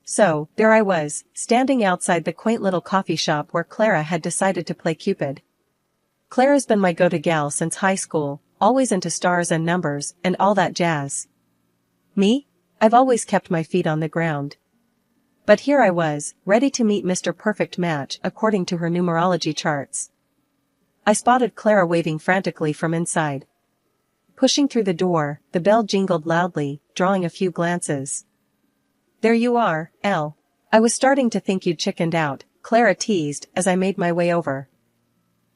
So, there I was, standing outside the quaint little coffee shop where Clara had decided to play Cupid. Clara's been my go-to gal since high school, always into stars and numbers and all that jazz. Me? I've always kept my feet on the ground. But here I was, ready to meet Mr. Perfect Match according to her numerology charts. I spotted Clara waving frantically from inside. Pushing through the door, the bell jingled loudly, drawing a few glances. "There you are, Elle. I was starting to think you'd chickened out," Clara teased as I made my way over.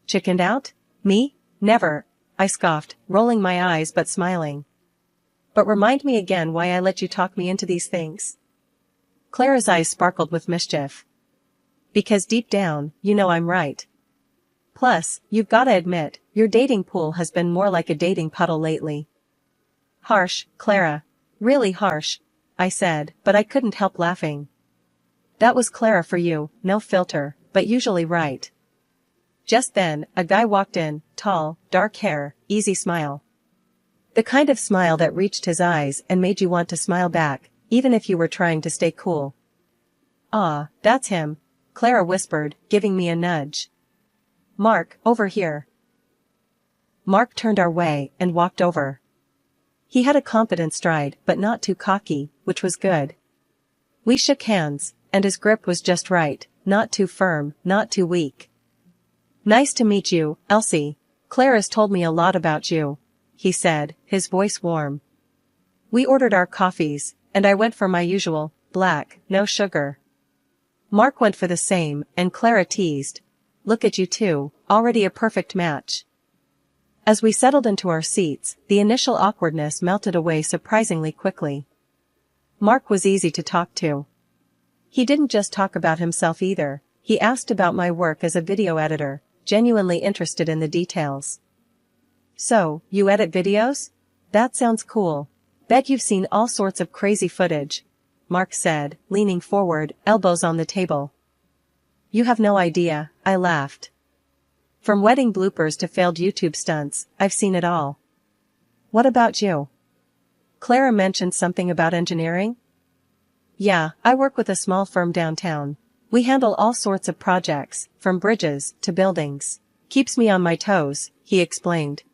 "Chickened out? Me? Never," I scoffed, rolling my eyes but smiling. "But remind me again why I let you talk me into these things." Clara's eyes sparkled with mischief. "Because deep down, you know I'm right. Plus, you've gotta admit, your dating pool has been more like a dating puddle lately." "Harsh, Clara. Really harsh," I said, but I couldn't help laughing. That was Clara for you, no filter, but usually right. Just then, a guy walked in, tall, dark hair, easy smile. The kind of smile that reached his eyes and made you want to smile back, even if you were trying to stay cool. "Ah, that's him," Clara whispered, giving me a nudge. "Mark, over here." Mark turned our way and walked over. He had a confident stride but not too cocky, which was good. We shook hands, and his grip was just right, not too firm, not too weak. "Nice to meet you, Elsie. Clara's told me a lot about you," he said, his voice warm. We ordered our coffees, and I went for my usual, black, no sugar. Mark went for the same, and Clara teased, "Look at you two, already a perfect match." As we settled into our seats, the initial awkwardness melted away surprisingly quickly. Mark was easy to talk to. He didn't just talk about himself either, he asked about my work as a video editor, genuinely interested in the details. "So, you edit videos? That sounds cool. Bet you've seen all sorts of crazy footage," Mark said, leaning forward, elbows on the table. "You have no idea," I laughed. "From wedding bloopers to failed YouTube stunts, I've seen it all." "What about you?" Clara mentioned something about engineering. "Yeah, I work with a small firm downtown. We handle all sorts of projects, from bridges to buildings. Keeps me on my toes," he explained.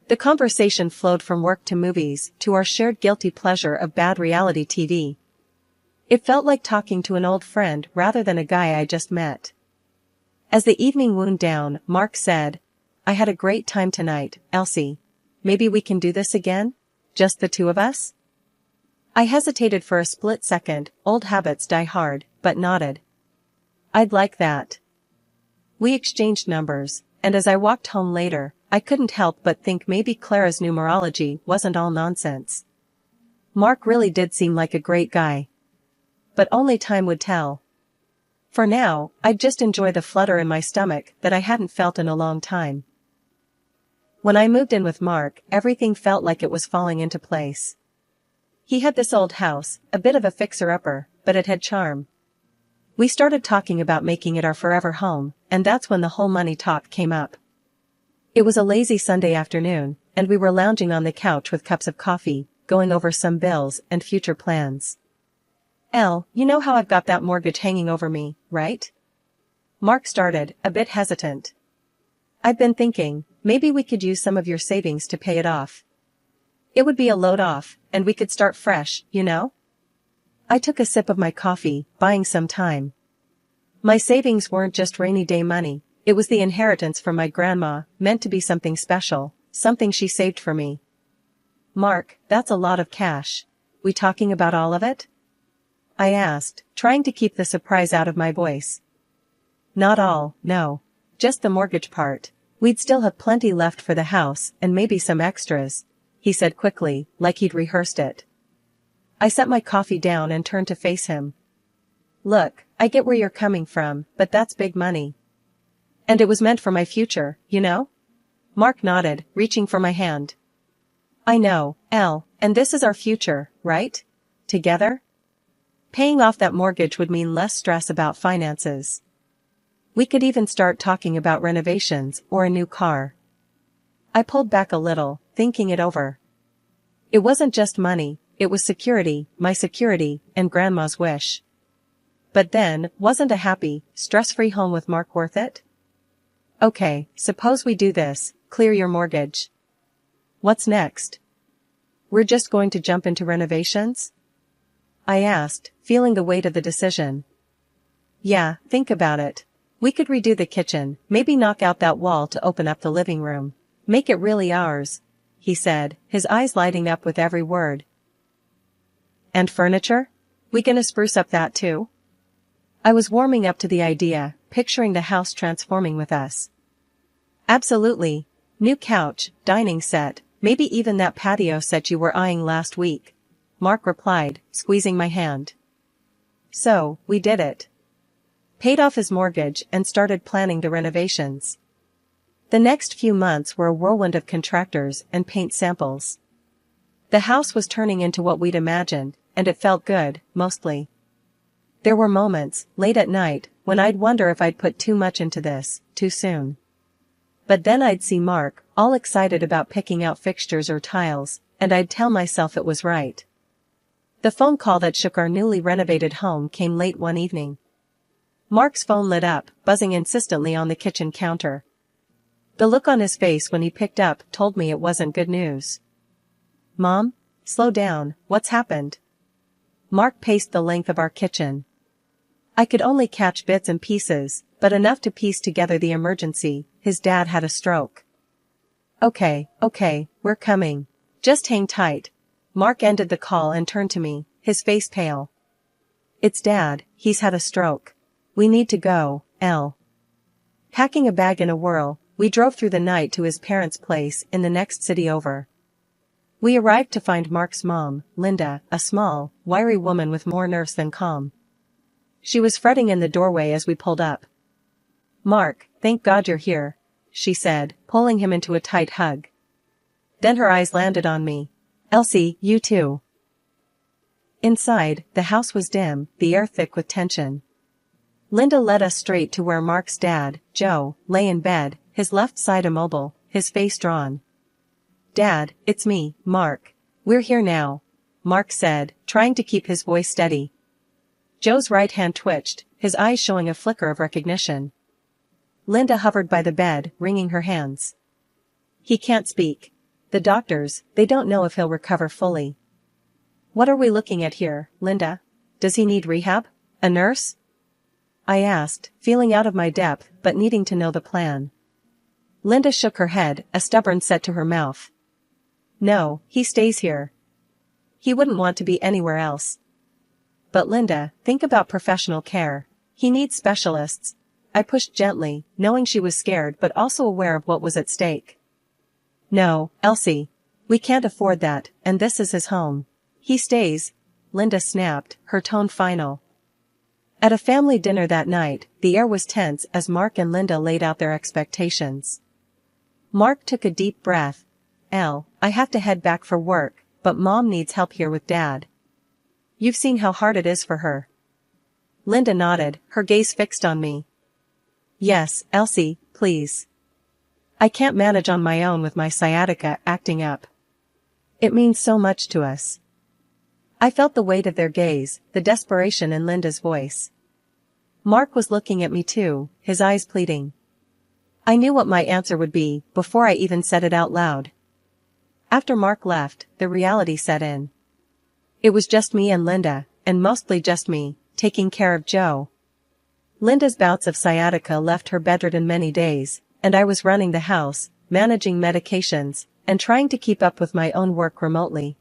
The conversation flowed from work to movies to our shared guilty pleasure of bad reality TV. It felt like talking to an old friend rather than a guy I just met. As the evening wound down, Mark said, "I had a great time tonight, Elsie. Maybe we can do this again? Just the two of us?" I hesitated for a split second, old habits die hard, but nodded. "I'd like that." We exchanged numbers, and as I walked home later, I couldn't help but think maybe Clara's numerology wasn't all nonsense. Mark really did seem like a great guy. But only time would tell. For now, I'd just enjoy the flutter in my stomach that I hadn't felt in a long time. When I moved in with Mark, everything felt like it was falling into place. He had this old house, a bit of a fixer-upper, but it had charm. We started talking about making it our forever home, and that's when the whole money talk came up. It was a lazy Sunday afternoon, and we were lounging on the couch with cups of coffee, going over some bills and future plans. "Elle, you know how I've got that mortgage hanging over me, right?" Mark started, a bit hesitant. "I've been thinking, maybe we could use some of your savings to pay it off. It would be a load off, and we could start fresh, you know?" I took a sip of my coffee, buying some time. My savings weren't just rainy day money, it was the inheritance from my grandma, meant to be something special, something she saved for me. "Mark, that's a lot of cash. We talking about all of it?" I asked, trying to keep the surprise out of my voice. "Not all, no. Just the mortgage part. We'd still have plenty left for the house and maybe some extras," he said quickly, like he'd rehearsed it. I set my coffee down and turned to face him. "Look, I get where you're coming from, but that's big money. And it was meant for my future, you know?" Mark nodded, reaching for my hand. "I know, Elle, and this is our future, right? Together? Paying off that mortgage would mean less stress about finances. We could even start talking about renovations or a new car." I pulled back a little, thinking it over. It wasn't just money, It was security, my security, and Grandma's wish. But then, wasn't a happy, stress-free home with Mark worth it? Okay, suppose we do this, clear your mortgage. What's next? We're just going to jump into renovations? I asked, feeling the weight of the decision. Yeah, think about it. We could redo the kitchen, maybe knock out that wall to open up the living room. Make it really ours, he said, his eyes lighting up with every word. And furniture? We gonna spruce up that too? I was warming up to the idea, picturing the house transforming with us. Absolutely. New couch, dining set, maybe even that patio set you were eyeing last week, Mark replied, squeezing my hand. So, we did it. Paid off his mortgage and started planning the renovations. The next few months were a whirlwind of contractors and paint samples. The house was turning into what we'd imagined, and it felt good, mostly. There were moments, late at night, when I'd wonder if I'd put too much into this, too soon. But then I'd see Mark, all excited about picking out fixtures or tiles, and I'd tell myself it was right. The phone call that shook our newly renovated home came late one evening. Mark's phone lit up, buzzing insistently on the kitchen counter. The look on his face when he picked up told me it wasn't good news. Mom? Slow down, what's happened? Mark paced the length of our kitchen. I could only catch bits and pieces, but enough to piece together the emergency. His dad had a stroke. Okay, we're coming. Just hang tight. Mark ended the call and turned to me, his face pale. It's Dad, he's had a stroke. We need to go, Elle. Packing a bag in a whirl, we drove through the night to his parents' place in the next city over. We arrived to find Mark's mom, Linda, a small, wiry woman with more nerves than calm. She was fretting in the doorway as we pulled up. Mark, thank God you're here, she said, pulling him into a tight hug. Then her eyes landed on me. Elsie, you too. Inside, the house was dim, the air thick with tension. Linda led us straight to where Mark's dad, Joe, lay in bed, his left side immobile, his face drawn. Dad, it's me, Mark. We're here now, Mark said, trying to keep his voice steady. Joe's right hand twitched, his eyes showing a flicker of recognition. Linda hovered by the bed, wringing her hands. He can't speak. The doctors, they don't know if he'll recover fully. What are we looking at here, Linda? Does he need rehab? A nurse? I asked, feeling out of my depth but needing to know the plan. Linda shook her head, a stubborn set to her mouth. No, he stays here. He wouldn't want to be anywhere else. But Linda, think about professional care. He needs specialists. I pushed gently, knowing she was scared but also aware of what was at stake. No, Elsie. We can't afford that, and this is his home. He stays, Linda snapped, her tone final. At a family dinner that night, the air was tense as Mark and Linda laid out their expectations. Mark took a deep breath. Elle, I have to head back for work, but Mom needs help here with Dad. You've seen how hard it is for her. Linda nodded, her gaze fixed on me. Yes, Elsie, please. I can't manage on my own with my sciatica acting up. It means so much to us. I felt the weight of their gaze, the desperation in Linda's voice. Mark was looking at me too, his eyes pleading. I knew what my answer would be before I even said it out loud. After Mark left, the reality set in. It was just me and Linda, and mostly just me, taking care of Joe. Linda's bouts of sciatica left her bedridden many days, and I was running the house, managing medications, and trying to keep up with my own work remotely.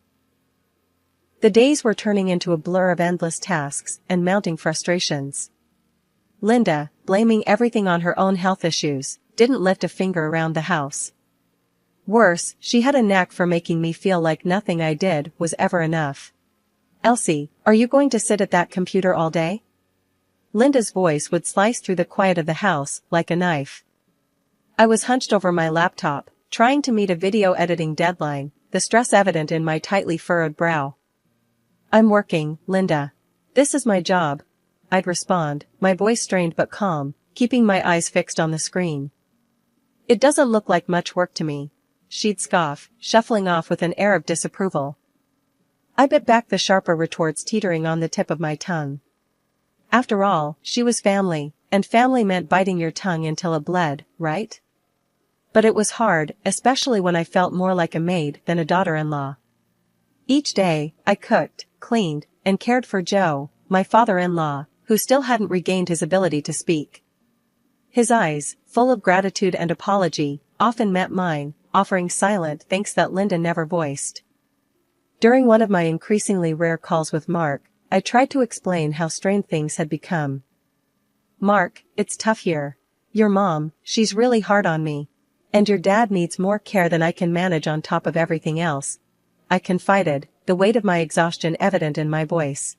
The days were turning into a blur of endless tasks and mounting frustrations. Linda, blaming everything on her own health issues, didn't lift a finger around the house. Worse, she had a knack for making me feel like nothing I did was ever enough. Elsie, are you going to sit at that computer all day? Linda's voice would slice through the quiet of the house like a knife. I was hunched over my laptop, trying to meet a video editing deadline, the stress evident in my tightly furrowed brow. I'm working, Linda. This is my job. I'd respond, my voice strained but calm, keeping my eyes fixed on the screen. It doesn't look like much work to me, she'd scoff, shuffling off with an air of disapproval. I bit back the sharper retorts teetering on the tip of my tongue. After all, she was family, and family meant biting your tongue until it bled, right? But it was hard, especially when I felt more like a maid than a daughter-in-law. Each day, I cooked, cleaned, and cared for Joe, my father-in-law, who still hadn't regained his ability to speak. His eyes, full of gratitude and apology, often met mine, offering silent thanks that Linda never voiced. During one of my increasingly rare calls with Mark, I tried to explain how strained things had become. "Mark, it's tough here. Your mom, she's really hard on me. And your dad needs more care than I can manage on top of everything else," I confided, the weight of my exhaustion evident in my voice.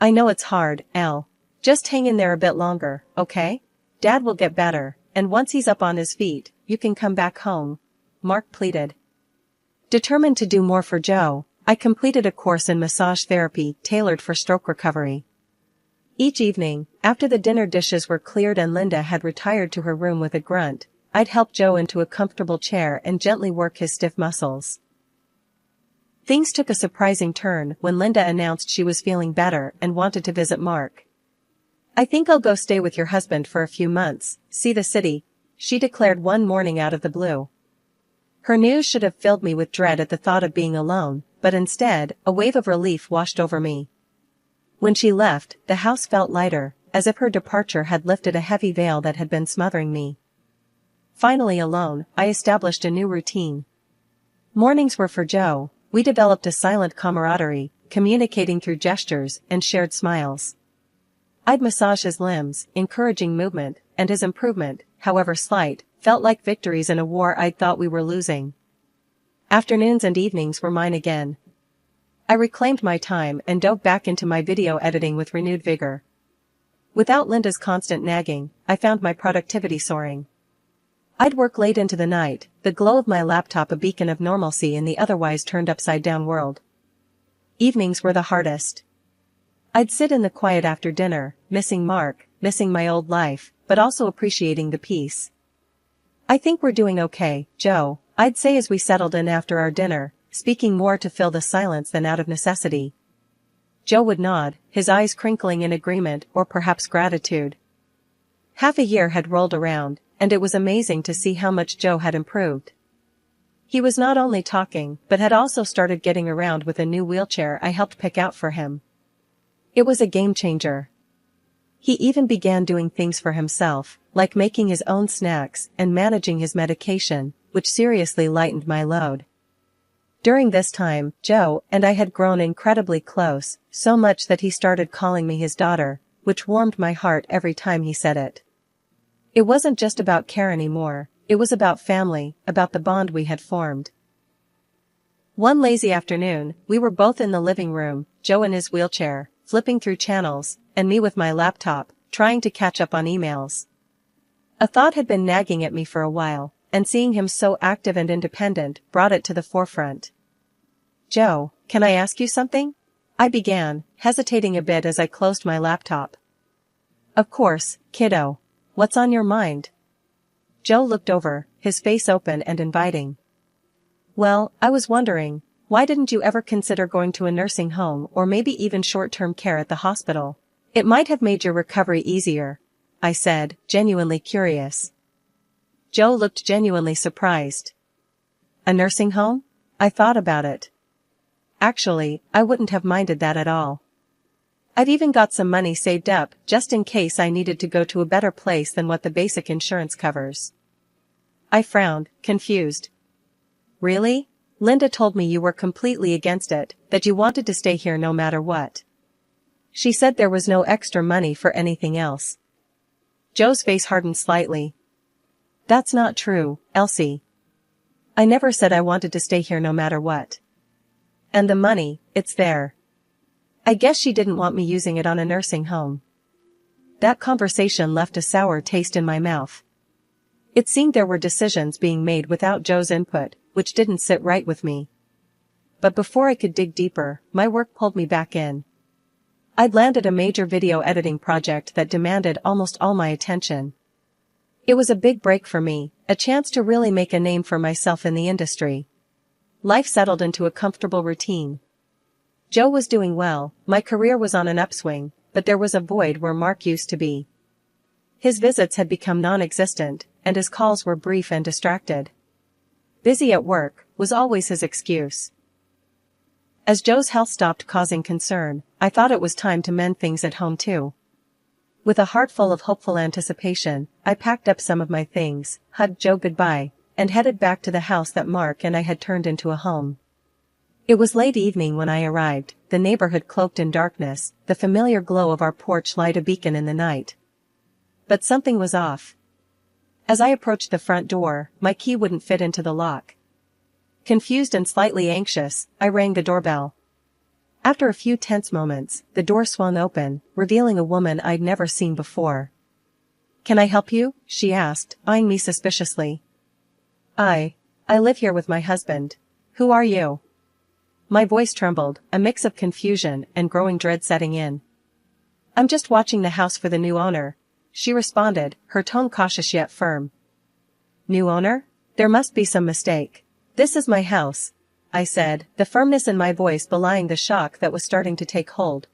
"I know it's hard, Elle. Just hang in there a bit longer, okay? Dad will get better, and once he's up on his feet, you can come back home," Mark pleaded. Determined to do more for Joe, I completed a course in massage therapy tailored for stroke recovery. Each evening, after the dinner dishes were cleared and Linda had retired to her room with a grunt, I'd help Joe into a comfortable chair and gently work his stiff muscles. Things took a surprising turn when Linda announced she was feeling better and wanted to visit Mark. "I think I'll go stay with your husband for a few months, see the city," she declared one morning out of the blue. Her news should have filled me with dread at the thought of being alone, but instead, a wave of relief washed over me. When she left, the house felt lighter, as if her departure had lifted a heavy veil that had been smothering me. Finally alone, I established a new routine. Mornings were for Joe. We developed a silent camaraderie, communicating through gestures and shared smiles. I'd massage his limbs, encouraging movement, and his improvement, however slight, felt like victories in a war I'd thought we were losing. Afternoons and evenings were mine again. I reclaimed my time and dove back into my video editing with renewed vigor. Without Linda's constant nagging, I found my productivity soaring. I'd work late into the night, the glow of my laptop a beacon of normalcy in the otherwise turned upside-down world. Evenings were the hardest. I'd sit in the quiet after dinner, missing Mark, missing my old life, but also appreciating the peace. "I think we're doing okay, Joe," I'd say as we settled in after our dinner, speaking more to fill the silence than out of necessity. Joe would nod, his eyes crinkling in agreement or perhaps gratitude. Half a year had rolled around, and it was amazing to see how much Joe had improved. He was not only talking, but had also started getting around with a new wheelchair I helped pick out for him. It was a game changer. He even began doing things for himself, like making his own snacks and managing his medication, which seriously lightened my load. During this time, Joe and I had grown incredibly close, so much that he started calling me his daughter, which warmed my heart every time he said it. It wasn't just about care anymore, it was about family, about the bond we had formed. One lazy afternoon, we were both in the living room, Joe in his wheelchair, flipping through channels, and me with my laptop, trying to catch up on emails. A thought had been nagging at me for a while, and seeing him so active and independent brought it to the forefront. "Joe, can I ask you something?" I began, hesitating a bit as I closed my laptop. "Of course, kiddo. What's on your mind?" Joe looked over, his face open and inviting. "Well, I was wondering, why didn't you ever consider going to a nursing home or maybe even short-term care at the hospital? It might have made your recovery easier," I said, genuinely curious. Joe looked genuinely surprised. "A nursing home?" I thought about it. Actually, I wouldn't have minded that at all. I've even got some money saved up just in case I needed to go to a better place than what the basic insurance covers. I frowned, confused. "Really? Linda told me you were completely against it, that you wanted to stay here no matter what. She said there was no extra money for anything else." Joe's face hardened slightly. "That's not true, Elsie. I never said I wanted to stay here no matter what. And the money, it's there. I guess she didn't want me using it on a nursing home." That conversation left a sour taste in my mouth. It seemed there were decisions being made without Joe's input, which didn't sit right with me. But before I could dig deeper, my work pulled me back in. I'd landed a major video editing project that demanded almost all my attention. It was a big break for me, a chance to really make a name for myself in the industry. Life settled into a comfortable routine. Joe was doing well, my career was on an upswing, but there was a void where Mark used to be. His visits had become non-existent, and his calls were brief and distracted. Busy at work was always his excuse. As Joe's health stopped causing concern, I thought it was time to mend things at home too. With a heart full of hopeful anticipation, I packed up some of my things, hugged Joe goodbye, and headed back to the house that Mark and I had turned into a home. It was late evening when I arrived, the neighborhood cloaked in darkness, the familiar glow of our porch light a beacon in the night. But something was off. As I approached the front door, my key wouldn't fit into the lock. Confused and slightly anxious, I rang the doorbell. After a few tense moments, the door swung open, revealing a woman I'd never seen before. "Can I help you?" she asked, eyeing me suspiciously. I live here with my husband. Who are you?" My voice trembled, a mix of confusion and growing dread setting in. "I'm just watching the house for the new owner," she responded, her tone cautious yet firm. "New owner? There must be some mistake. This is my house," I said, the firmness in my voice belying the shock that was starting to take hold.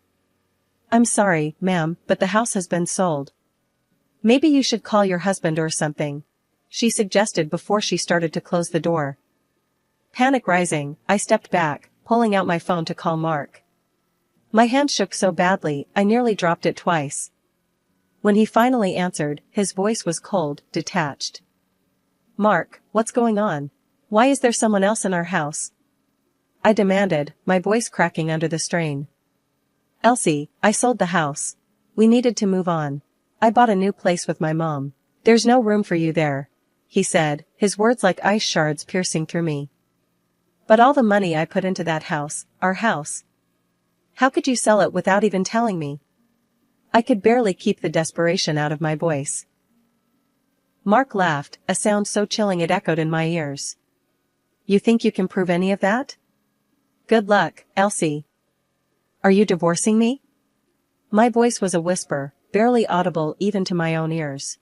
"I'm sorry, ma'am, but the house has been sold." "Maybe you should call your husband or something," she suggested before she started to close the door. Panic rising, I stepped back, pulling out my phone to call Mark. My hand shook so badly, I nearly dropped it twice. When he finally answered, his voice was cold, detached. "Mark, what's going on? Why is there someone else in our house?" I demanded, my voice cracking under the strain. "Elsie, I sold the house. We needed to move on. I bought a new place with my mom. There's no room for you there," he said, his words like ice shards piercing through me. "But all the money I put into that house, our house. How could you sell it without even telling me?" I could barely keep the desperation out of my voice. Mark laughed, a sound so chilling it echoed in my ears. "You think you can prove any of that? Good luck, Elsie. Are you divorcing me?" My voice was a whisper, barely audible even to my own ears.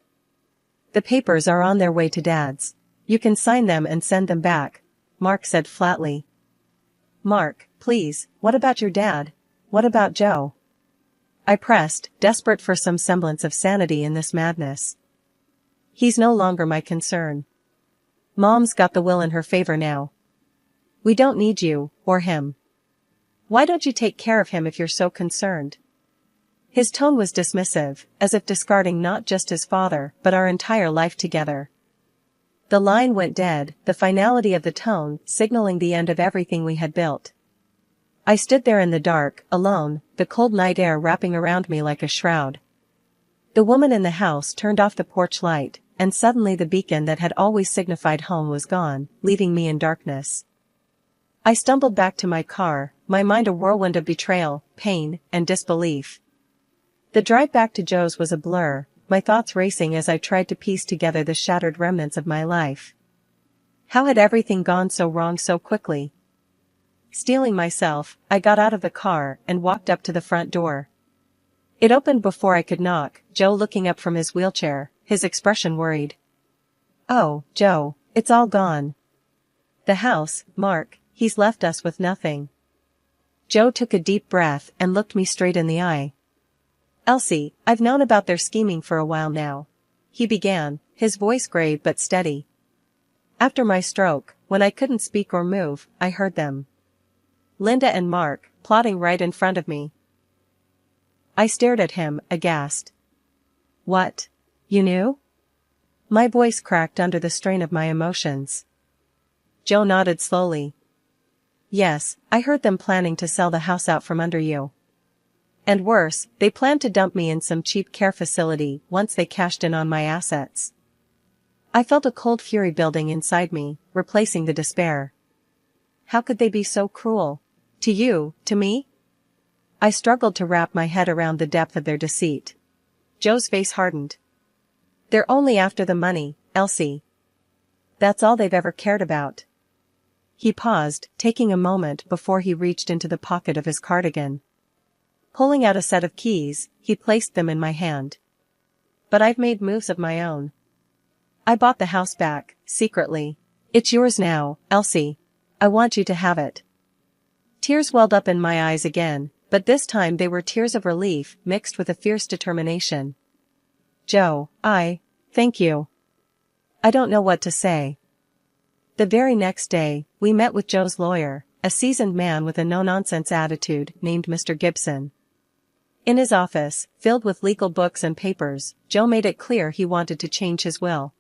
"The papers are on their way to Dad's. You can sign them and send them back," Mark said flatly. "Mark, please, what about your dad? What about Joe?" I pressed, desperate for some semblance of sanity in this madness. "He's no longer my concern. Mom's got the will in her favor now. We don't need you, or him. Why don't you take care of him if you're so concerned?" His tone was dismissive, as if discarding not just his father, but our entire life together. The line went dead, the finality of the tone signaling the end of everything we had built. I stood there in the dark, alone, the cold night air wrapping around me like a shroud. The woman in the house turned off the porch light, and suddenly the beacon that had always signified home was gone, leaving me in darkness. I stumbled back to my car, my mind a whirlwind of betrayal, pain, and disbelief. The drive back to Joe's was a blur, my thoughts racing as I tried to piece together the shattered remnants of my life. How had everything gone so wrong so quickly? Steeling myself, I got out of the car and walked up to the front door. It opened before I could knock, Joe looking up from his wheelchair, his expression worried. "Oh, Joe, it's all gone. The house, Mark, he's left us with nothing." Joe took a deep breath and looked me straight in the eye. "Elsie, I've known about their scheming for a while now," he began, his voice grave but steady. "After my stroke, when I couldn't speak or move, I heard them. Linda and Mark, plotting right in front of me." I stared at him, aghast. "What? You knew?" My voice cracked under the strain of my emotions. Joe nodded slowly. "Yes, I heard them planning to sell the house out from under you. And worse, they planned to dump me in some cheap care facility once they cashed in on my assets." I felt a cold fury building inside me, replacing the despair. How could they be so cruel? To you, to me? I struggled to wrap my head around the depth of their deceit. Joe's face hardened. "They're only after the money, Elsie. That's all they've ever cared about." He paused, taking a moment before he reached into the pocket of his cardigan. Pulling out a set of keys, he placed them in my hand. "But I've made moves of my own. I bought the house back, secretly. It's yours now, Elsie. I want you to have it." Tears welled up in my eyes again, but this time they were tears of relief mixed with a fierce determination. Joe, thank you. I don't know what to say. The very next day, we met with Joe's lawyer, a seasoned man with a no-nonsense attitude named Mr. Gibson. In his office, filled with legal books and papers, Joe made it clear he wanted to change his will.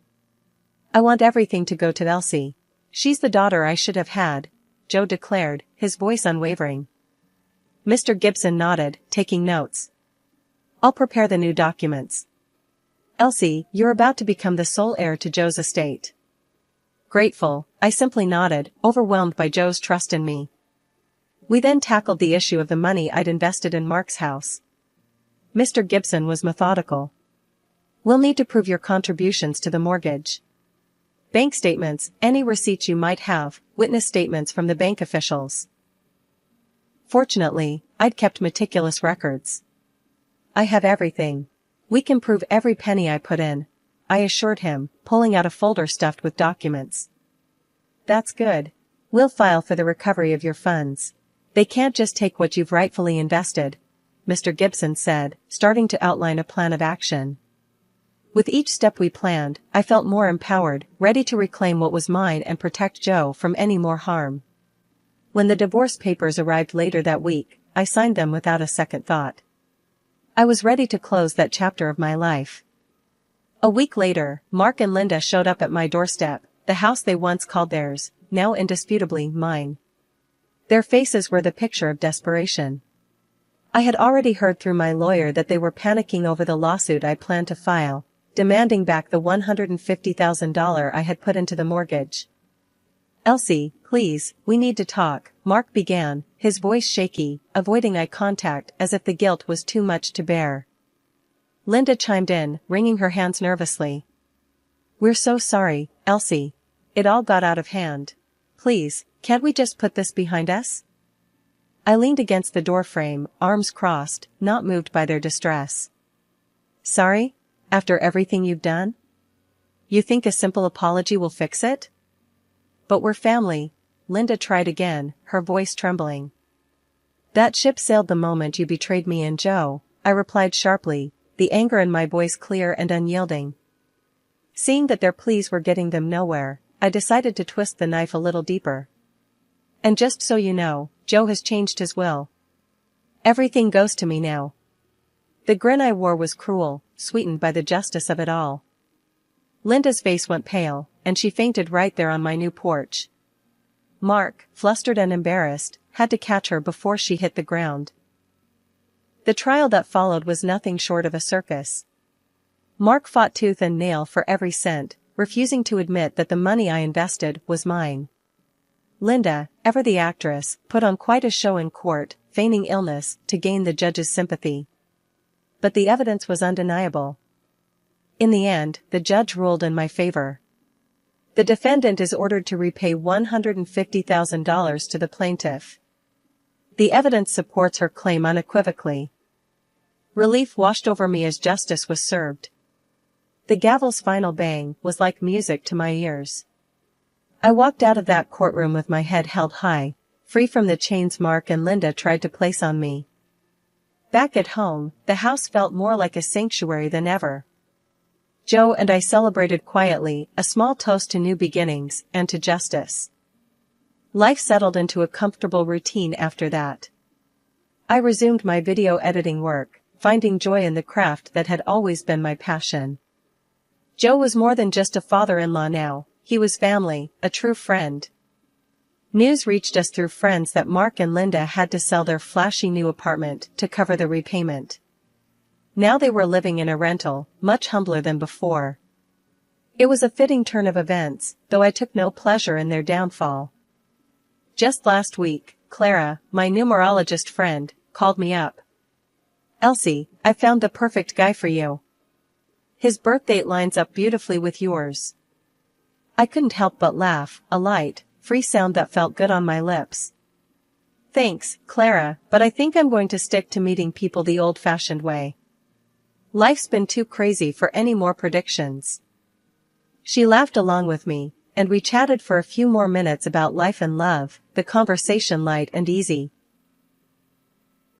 I want everything to go to Elsie. She's the daughter I should have had, Joe declared, his voice unwavering. Mr. Gibson nodded, taking notes. I'll prepare the new documents. Elsie, you're about to become the sole heir to Joe's estate. Grateful, I simply nodded, overwhelmed by Joe's trust in me. We then tackled the issue of the money I'd invested in Mark's house. Mr. Gibson was methodical. We'll need to prove your contributions to the mortgage. Bank statements, any receipts you might have, witness statements from the bank officials. Fortunately, I'd kept meticulous records. I have everything. We can prove every penny I put in, I assured him, pulling out a folder stuffed with documents. That's good. We'll file for the recovery of your funds. They can't just take what you've rightfully invested, Mr. Gibson said, starting to outline a plan of action. With each step we planned, I felt more empowered, ready to reclaim what was mine and protect Joe from any more harm. When the divorce papers arrived later that week, I signed them without a second thought. I was ready to close that chapter of my life. A week later, Mark and Linda showed up at my doorstep, the house they once called theirs, now indisputably mine. Their faces were the picture of desperation. I had already heard through my lawyer that they were panicking over the lawsuit I planned to file, demanding back the $150,000 I had put into the mortgage. Elsie, please, we need to talk, Mark began, his voice shaky, avoiding eye contact as if the guilt was too much to bear. Linda chimed in, wringing her hands nervously. We're so sorry, Elsie. It all got out of hand. Please, can't we just put this behind us? I leaned against the doorframe, arms crossed, not moved by their distress. Sorry? After everything you've done? You think a simple apology will fix it? But we're family, Linda tried again, her voice trembling. That ship sailed the moment you betrayed me and Joe, I replied sharply, the anger in my voice clear and unyielding. Seeing that their pleas were getting them nowhere, I decided to twist the knife a little deeper. And just so you know, Joe has changed his will. Everything goes to me now. The grin I wore was cruel, sweetened by the justice of it all. Linda's face went pale, and she fainted right there on my new porch. Mark, flustered and embarrassed, had to catch her before she hit the ground. The trial that followed was nothing short of a circus. Mark fought tooth and nail for every cent, refusing to admit that the money I invested was mine. Linda, ever the actress, put on quite a show in court, feigning illness, to gain the judge's sympathy. But the evidence was undeniable. In the end, the judge ruled in my favor. The defendant is ordered to repay $150,000 to the plaintiff. The evidence supports her claim unequivocally. Relief washed over me as justice was served. The gavel's final bang was like music to my ears. I walked out of that courtroom with my head held high, free from the chains Mark and Linda tried to place on me. Back at home, the house felt more like a sanctuary than ever. Joe and I celebrated quietly, a small toast to new beginnings and to justice. Life settled into a comfortable routine after that. I resumed my video editing work, finding joy in the craft that had always been my passion. Joe was more than just a father-in-law now, he was family, a true friend. News reached us through friends that Mark and Linda had to sell their flashy new apartment to cover the repayment. Now they were living in a rental, much humbler than before. It was a fitting turn of events, though I took no pleasure in their downfall. Just last week, Clara, my numerologist friend, called me up. Elsie, I found the perfect guy for you. His birth date lines up beautifully with yours. I couldn't help but laugh, a light, free sound that felt good on my lips. Thanks, Clara, but I think I'm going to stick to meeting people the old-fashioned way. Life's been too crazy for any more predictions. She laughed along with me, and we chatted for a few more minutes about life and love, the conversation light and easy,